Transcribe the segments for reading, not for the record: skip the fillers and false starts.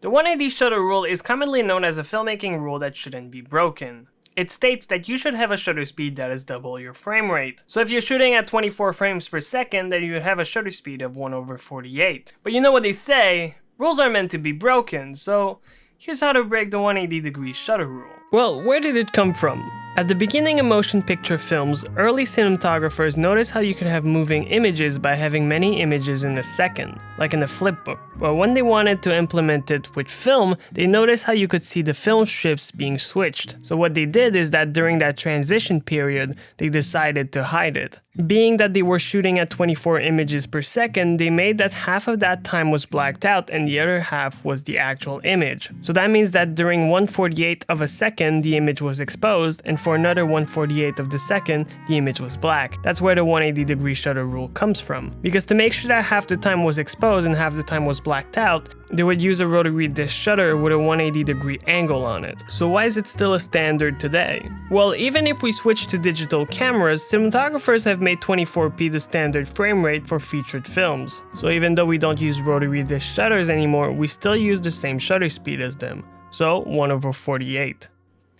The 180 shutter rule is commonly known as a filmmaking rule that shouldn't be broken. It states that you should have a shutter speed that is double your frame rate. So if you're shooting at 24 frames per second, then you would have a shutter speed of 1/48. But you know what they say, rules are meant to be broken, so here's how to break the 180-degree shutter rule. Well, where did it come from? At the beginning of motion picture films, early cinematographers noticed how you could have moving images by having many images in a second, like in a flipbook. But when they wanted to implement it with film, they noticed how you could see the film strips being switched. So what they did is that during that transition period, they decided to hide it. Being that they were shooting at 24 images per second, they made that half of that time was blacked out and the other half was the actual image. So that means that during 1/48 of a second, the image was exposed, and for another 1/48 of the second, the image was black. That's where the 180-degree shutter rule comes from. Because to make sure that half the time was exposed and half the time was blacked out, they would use a rotary disk shutter with a 180-degree angle on it. So why is it still a standard today? Well, even if we switch to digital cameras, cinematographers have made 24p the standard frame rate for featured films. So even though we don't use rotary disk shutters anymore, we still use the same shutter speed as them. So 1/48.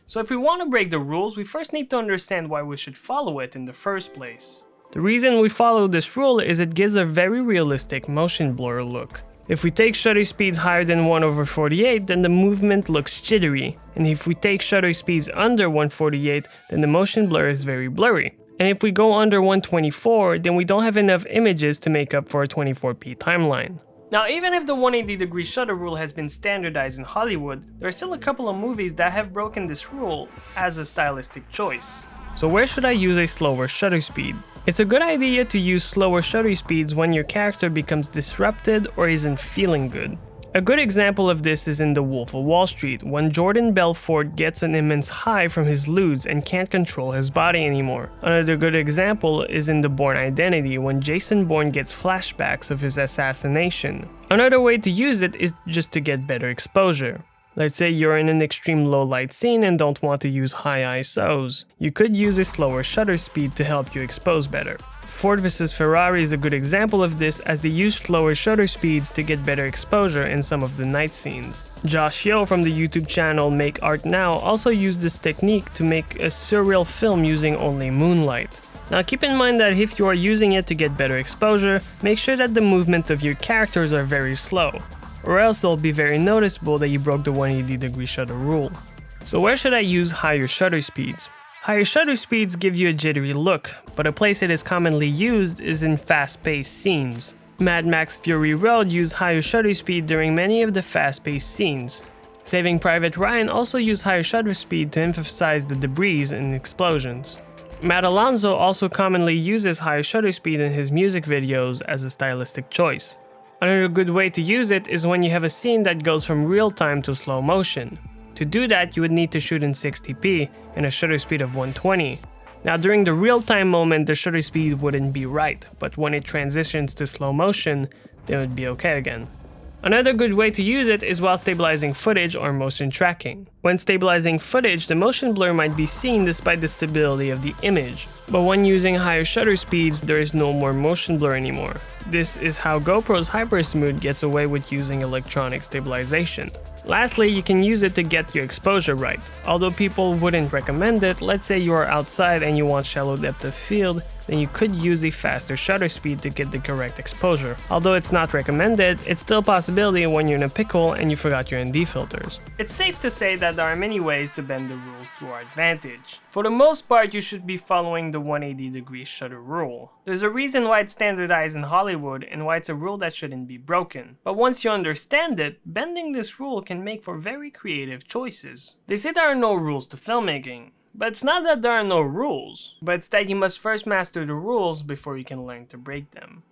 So if we want to break the rules, we first need to understand why we should follow it in the first place. The reason we follow this rule is it gives a very realistic motion blur look. If we take shutter speeds higher than 1/48, then the movement looks jittery. And if we take shutter speeds under 1/48, then the motion blur is very blurry. And if we go under 124, then we don't have enough images to make up for a 24p timeline. Now, even if the 180-degree shutter rule has been standardized in Hollywood, there are still a couple of movies that have broken this rule as a stylistic choice. So where should I use a slower shutter speed? It's a good idea to use slower shutter speeds when your character becomes disrupted or isn't feeling good. A good example of this is in The Wolf of Wall Street, when Jordan Belfort gets an immense high from his lewds and can't control his body anymore. Another good example is in The Bourne Identity, when Jason Bourne gets flashbacks of his assassination. Another way to use it is just to get better exposure. Let's say you're in an extreme low light scene and don't want to use high ISOs. You could use a slower shutter speed to help you expose better. Ford vs Ferrari is a good example of this, as they use slower shutter speeds to get better exposure in some of the night scenes. Josh Yeo from the YouTube channel Make Art Now also used this technique to make a surreal film using only moonlight. Now keep in mind that if you are using it to get better exposure, make sure that the movement of your characters are very slow, or else it'll be very noticeable that you broke the 180-degree shutter rule. So where should I use higher shutter speeds? Higher shutter speeds give you a jittery look, but a place it is commonly used is in fast-paced scenes. Mad Max Fury Road used higher shutter speed during many of the fast-paced scenes. Saving Private Ryan also used higher shutter speed to emphasize the debris and explosions. Matt Alonso also commonly uses higher shutter speed in his music videos as a stylistic choice. Another good way to use it is when you have a scene that goes from real time to slow motion. To do that, you would need to shoot in 60p and a shutter speed of 120. Now during the real time moment, the shutter speed wouldn't be right, but when it transitions to slow motion, then it would be okay again. Another good way to use it is while stabilizing footage or motion tracking. When stabilizing footage, the motion blur might be seen despite the stability of the image. But when using higher shutter speeds, there is no more motion blur anymore. This is how GoPro's HyperSmooth gets away with using electronic stabilization. Lastly, you can use it to get your exposure right. Although people wouldn't recommend it, let's say you are outside and you want shallow depth of field, then you could use a faster shutter speed to get the correct exposure. Although it's not recommended, it's still a possibility when you're in a pickle and you forgot your ND filters. It's safe to say that there are many ways to bend the rules to our advantage. For the most part, you should be following the 180-degree shutter rule. There's a reason why it's standardized in Hollywood and why it's a rule that shouldn't be broken. But once you understand it, bending this rule can make for very creative choices. They say there are no rules to filmmaking. But it's not that there are no rules, but it's that you must first master the rules before you can learn to break them.